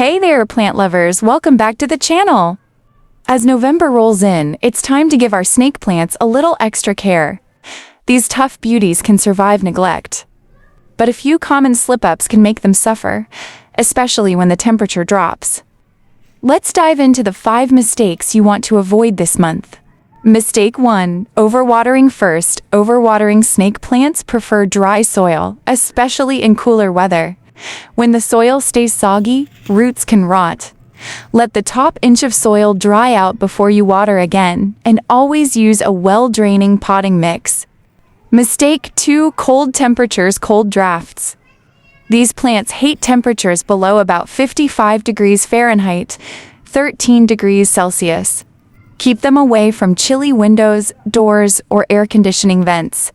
Hey there, plant lovers, welcome back to the channel. As November rolls in, it's time to give our snake plants a little extra care. These tough beauties can survive neglect, but a few common slip-ups can make them suffer, especially when the temperature drops. Let's dive into the 5 mistakes you want to avoid this month. Mistake 1. Overwatering first. Overwatering snake plants prefer dry soil, especially in cooler weather. When the soil stays soggy, roots can rot. Let the top inch of soil dry out before you water again, and always use a well-draining potting mix. Mistake 2. Cold temperatures. Cold drafts. These plants hate temperatures below about 55 degrees Fahrenheit, 13 degrees Celsius. Keep them away from chilly windows, doors, or air conditioning vents.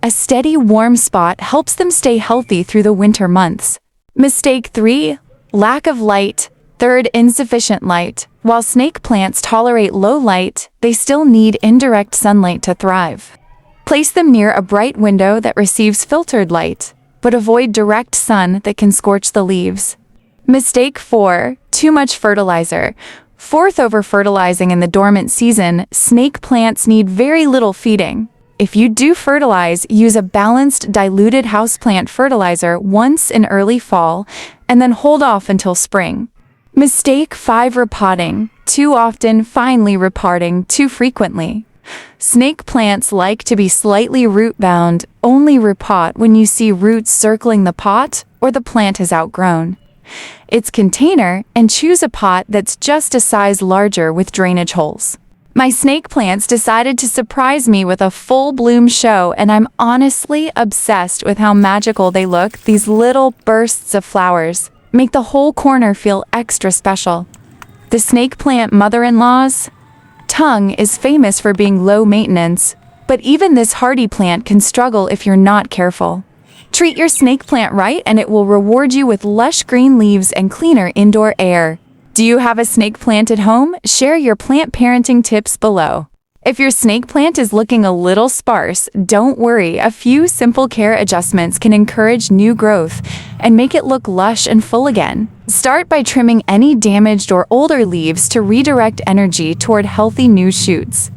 A steady, warm spot helps them stay healthy through the winter months. Mistake 3. Lack of light. Third, insufficient light. While snake plants tolerate low light, they still need indirect sunlight to thrive. Place them near a bright window that receives filtered light, but avoid direct sun that can scorch the leaves. Mistake 4. Too much fertilizer. Fourth, over-fertilizing in the dormant season, snake plants need very little feeding. If you do fertilize, use a balanced, diluted houseplant fertilizer once in early fall, and then hold off until spring. Mistake 5. Repotting. Too often, finely repotting too frequently. Snake plants like to be slightly root-bound. Only repot when you see roots circling the pot or the plant has outgrown its container, and choose a pot that's just a size larger with drainage holes. My snake plants decided to surprise me with a full bloom show, and I'm honestly obsessed with how magical they look. These little bursts of flowers make the whole corner feel extra special. The snake plant mother-in-law's tongue is famous for being low maintenance, but even this hardy plant can struggle if you're not careful. Treat your snake plant right and it will reward you with lush green leaves and cleaner indoor air. Do you have a snake plant at home? Share your plant parenting tips below. If your snake plant is looking a little sparse, don't worry. A few simple care adjustments can encourage new growth and make it look lush and full again. Start by trimming any damaged or older leaves to redirect energy toward healthy new shoots.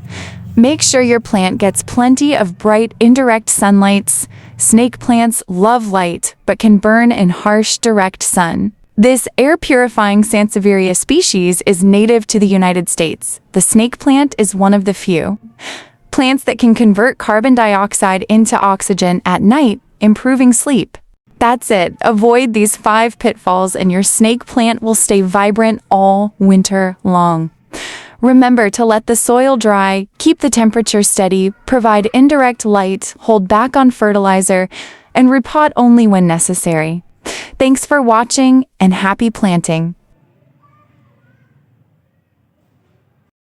Make sure your plant gets plenty of bright, indirect sunlights. Snake plants love light, but can burn in harsh, direct sun. This air-purifying Sansevieria species is native to the United States. The snake plant is one of the few plants that can convert carbon dioxide into oxygen at night, improving sleep. That's it. Avoid these 5 pitfalls and your snake plant will stay vibrant all winter long. Remember to let the soil dry, keep the temperature steady, provide indirect light, hold back on fertilizer, and repot only when necessary. Thanks for watching and happy planting.